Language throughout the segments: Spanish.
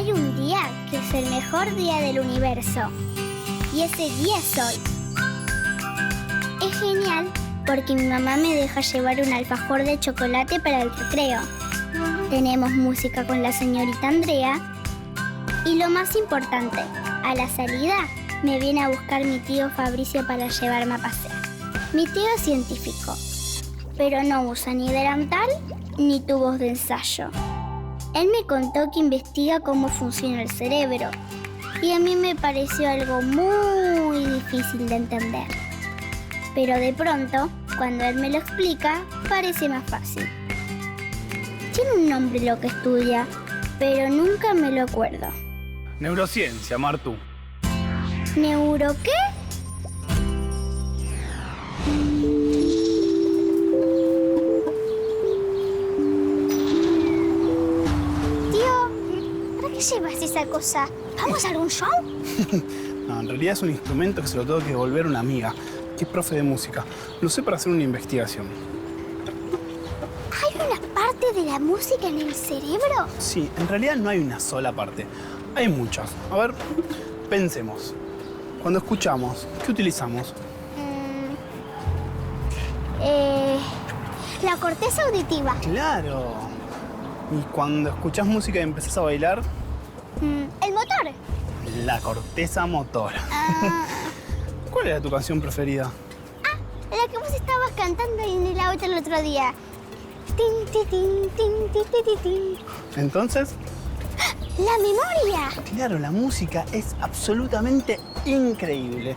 Hay un día que es el mejor día del universo. Y ese día es hoy. Es genial porque mi mamá me deja llevar un alfajor de chocolate para el recreo. Tenemos música con la señorita Andrea. Y lo más importante, a la salida me viene a buscar mi tío Fabricio para llevarme a pasear. Mi tío es científico, pero no usa ni delantal ni tubos de ensayo. Él me contó que investiga cómo funciona el cerebro y a mí me pareció algo muy difícil de entender. Pero de pronto, cuando él me lo explica, parece más fácil. Tiene un nombre lo que estudia, pero nunca me lo acuerdo. Neurociencia, Martu. ¿Neuro qué? Tío, ¿para qué llevas esa cosa? ¿Vamos a algún show? No, en realidad es un instrumento que se lo tengo que devolver a una amiga, que es profe de música. Lo sé para hacer una investigación. ¿Hay una parte de la música en el cerebro? Sí, en realidad no hay una sola parte. Hay muchas. A ver, pensemos. Cuando escuchamos, ¿qué utilizamos? La corteza auditiva. ¡Claro! Y cuando escuchás música y empezás a bailar, El motor. la corteza motora. ¿Cuál era tu canción preferida? La que vos estabas cantando en el auto el otro día. Tin, ti, tin, tin, ti, ti, ti, tin. Entonces, ¡La memoria! claro, la música es absolutamente increíble.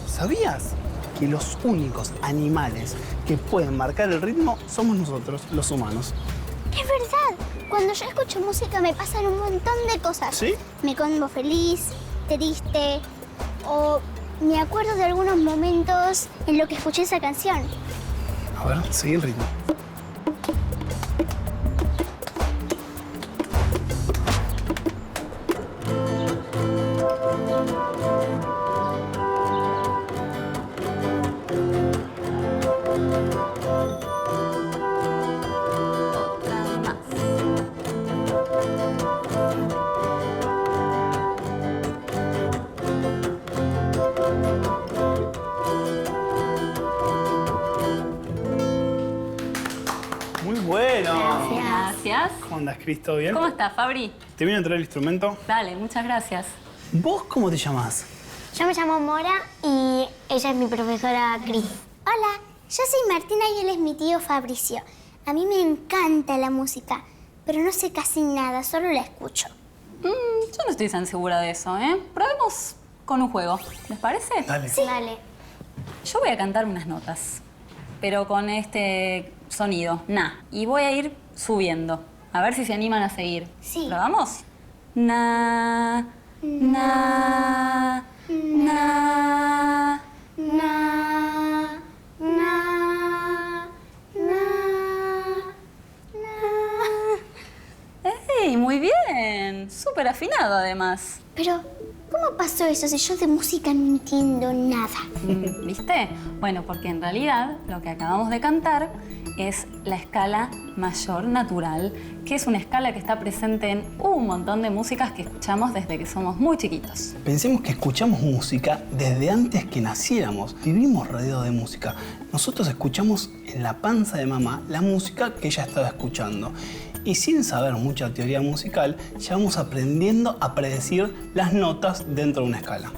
¿Sabías que los únicos animales que pueden marcar el ritmo somos nosotros, los humanos? Es verdad. Cuando yo escucho música me pasan un montón de cosas. ¿Sí? Me pongo feliz, triste o me acuerdo de algunos momentos en los que escuché esa canción. A ver, seguí el ritmo. Muy bueno. Gracias. ¿Cómo andas, Cris? ¿Todo bien? ¿Cómo estás, Fabri? ¿Te vine a traer el instrumento? Dale, muchas gracias. ¿Vos cómo te llamás? Yo me llamo Mora y ella es mi profesora Cris. Hola, yo soy Martina y él es mi tío Fabricio. A mí me encanta la música, pero no sé casi nada, solo la escucho. Yo no estoy tan segura de eso, ¿eh? Probemos con un juego. ¿Les parece? Dale. Sí. Dale. Yo voy a cantar unas notas, pero con este sonido, na. Y voy a ir subiendo. A ver si se animan a seguir. Sí. ¿Probamos? Na, na, na. Na, na, na, na. ¡Ey! Muy bien. Súper afinado, además. Pero, ¿cómo pasó eso si yo de música no entiendo nada? ¿Viste? Bueno, porque en realidad lo que acabamos de cantar es la escala mayor natural, que es una escala que está presente en un montón de músicas que escuchamos desde que somos muy chiquitos. Pensemos que escuchamos música desde antes que naciéramos. Vivimos rodeados de música. Nosotros escuchamos en la panza de mamá la música que ella estaba escuchando. Y sin saber mucha teoría musical, ya vamos aprendiendo a predecir las notas dentro de una escala.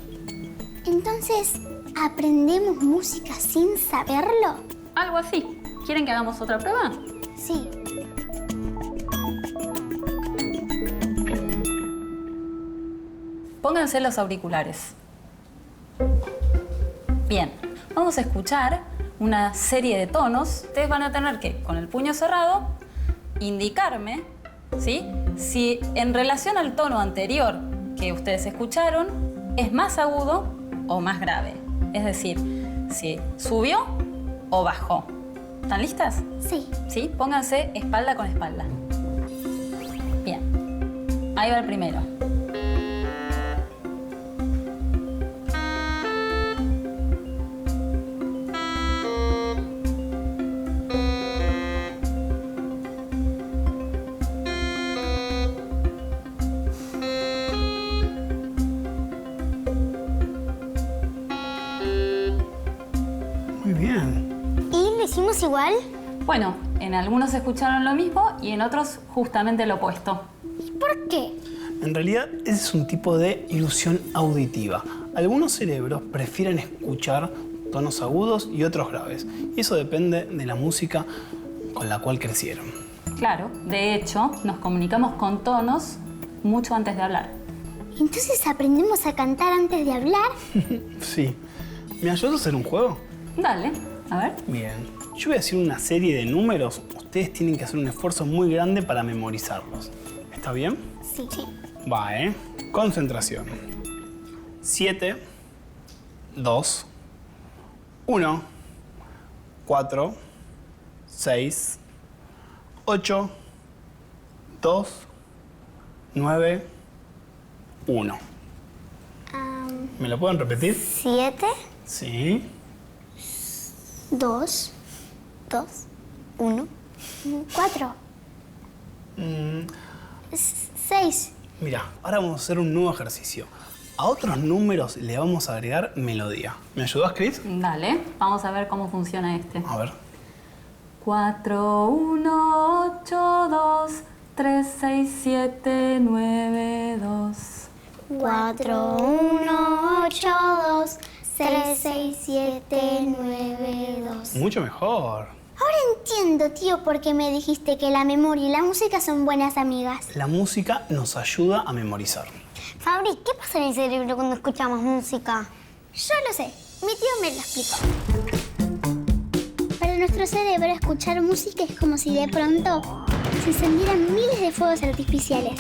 Entonces, ¿aprendemos música sin saberlo? Algo así. ¿Quieren que hagamos otra prueba? Sí. Pónganse los auriculares. Bien, vamos a escuchar una serie de tonos. Ustedes van a tener que, con el puño cerrado, indicarme, ¿sí?, si en relación al tono anterior que ustedes escucharon es más agudo o más grave. Es decir, si subió o bajó. ¿Están listas? Sí. ¿Sí? Pónganse espalda con espalda. Bien. Ahí va el primero. igual? Bueno, en algunos escucharon lo mismo y en otros justamente lo opuesto. ¿Y por qué? En realidad, ese es un tipo de ilusión auditiva. Algunos cerebros prefieren escuchar tonos agudos y otros graves. Y eso depende de la música con la cual crecieron. Claro, de hecho, nos comunicamos con tonos mucho antes de hablar. ¿Entonces aprendemos a cantar antes de hablar? Sí. ¿Me ayudas a hacer un juego? Dale, a ver. Bien. Yo voy a decir una serie de números. Ustedes tienen que hacer un esfuerzo muy grande para memorizarlos. ¿Está bien? Sí. Va, Concentración. 7, 2, 1, 4, 6, 8, 2, 9, 1. ¿Me lo pueden repetir? 7, Sí. 2, 1, 4, 6. Mira, ahora vamos a hacer un nuevo ejercicio. A otros números le vamos a agregar melodía. ¿Me ayudas, Chris? Dale, vamos a ver cómo funciona este. A ver. 4, 1, 8, 2, 3, 6, 7, 9, 2. 4, 1, 8, 2, 3, 6, 7, 9, 2. Mucho mejor. Ahora entiendo, tío, por qué me dijiste que la memoria y la música son buenas amigas. La música nos ayuda a memorizar. Fabri, ¿qué pasa en el cerebro cuando escuchamos música? Yo lo sé. Mi tío me lo explicó. Para nuestro cerebro, escuchar música es como si de pronto se encendieran miles de fuegos artificiales.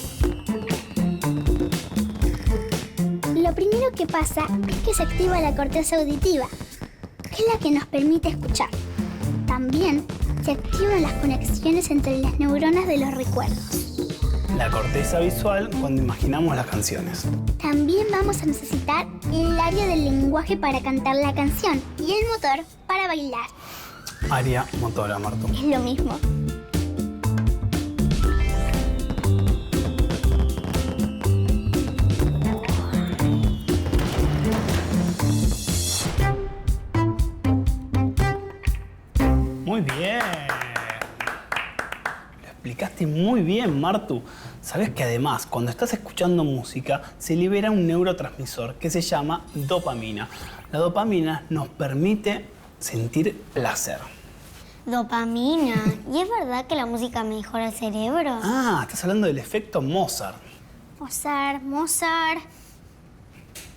Lo primero que pasa es que se activa la corteza auditiva, que es la que nos permite escuchar. También se activan las conexiones entre las neuronas de los recuerdos. La corteza visual cuando imaginamos las canciones. También vamos a necesitar el área del lenguaje para cantar la canción y el motor para bailar. Área motora, Marto. Es lo mismo. Muy bien. Lo explicaste muy bien, Martu. Sabes que además, cuando estás escuchando música, se libera un neurotransmisor que se llama dopamina. La dopamina nos permite sentir placer. Dopamina. ¿Y es verdad que la música mejora el cerebro? Ah, estás hablando del efecto Mozart. Mozart.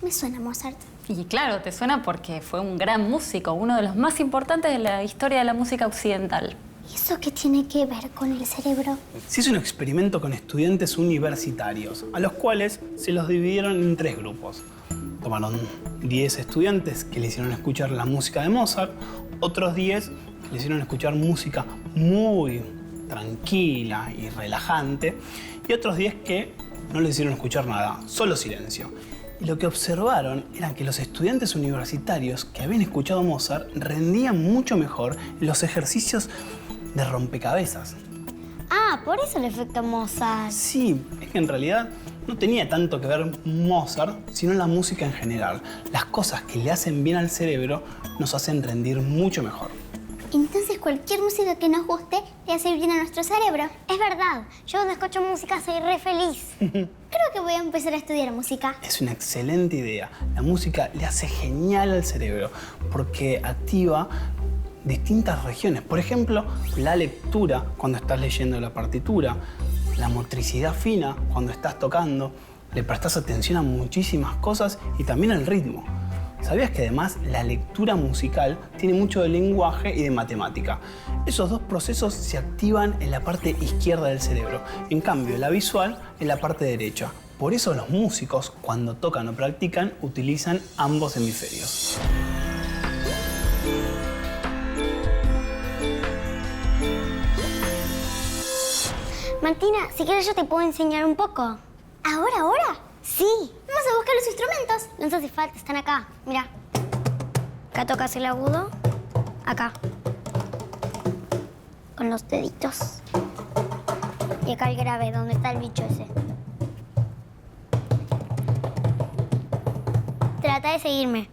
Me suena Mozart. Y claro, te suena porque fue un gran músico, uno de los más importantes de la historia de la música occidental. ¿Y eso qué tiene que ver con el cerebro? Se hizo un experimento con estudiantes universitarios, a los cuales se los dividieron en 3 grupos. Tomaron 10 estudiantes que le hicieron escuchar la música de Mozart, otros 10 que le hicieron escuchar música muy tranquila y relajante, y otros 10 que no les hicieron escuchar nada, solo silencio. Y lo que observaron era que los estudiantes universitarios que habían escuchado Mozart rendían mucho mejor en los ejercicios de rompecabezas. Ah, por eso el efecto Mozart. Sí, es que en realidad no tenía tanto que ver Mozart, sino la música en general. Las cosas que le hacen bien al cerebro nos hacen rendir mucho mejor. Entonces cualquier música que nos guste le hace bien a nuestro cerebro. Es verdad, yo cuando escucho música soy re feliz. Creo que voy a empezar a estudiar música. Es una excelente idea. La música le hace genial al cerebro porque activa distintas regiones. Por ejemplo, la lectura cuando estás leyendo la partitura, la motricidad fina cuando estás tocando, le prestas atención a muchísimas cosas y también al ritmo. ¿Sabías que además la lectura musical tiene mucho de lenguaje y de matemática? Esos 2 procesos se activan en la parte izquierda del cerebro, en cambio la visual en la parte derecha. Por eso los músicos, cuando tocan o practican, utilizan ambos hemisferios. Martina, si quieres yo te puedo enseñar un poco. ¿Ahora? Sí. Vamos a buscar los instrumentos. No nos hace falta, están acá. Mira. Acá tocas el agudo. Acá. Con los deditos. Y acá el grave, donde está el bicho ese. Trata de seguirme.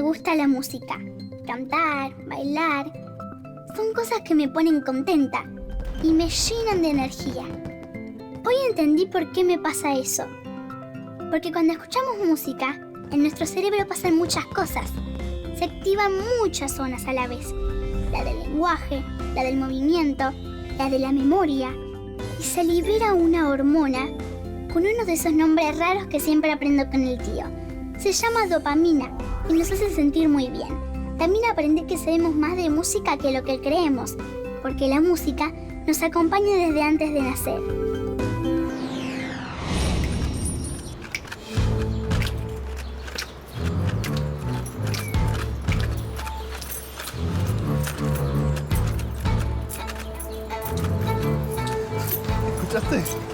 gusta la música. Cantar, bailar, son cosas que me ponen contenta y me llenan de energía. Hoy entendí por qué me pasa eso. Porque cuando escuchamos música, en nuestro cerebro pasan muchas cosas. Se activan muchas zonas a la vez. La del lenguaje, la del movimiento, la de la memoria. Y se libera una hormona con uno de esos nombres raros que siempre aprendo con el tío. Se llama dopamina y nos hace sentir muy bien. También aprendí que sabemos más de música que lo que creemos, porque la música nos acompaña desde antes de nacer. ¿Escuchaste?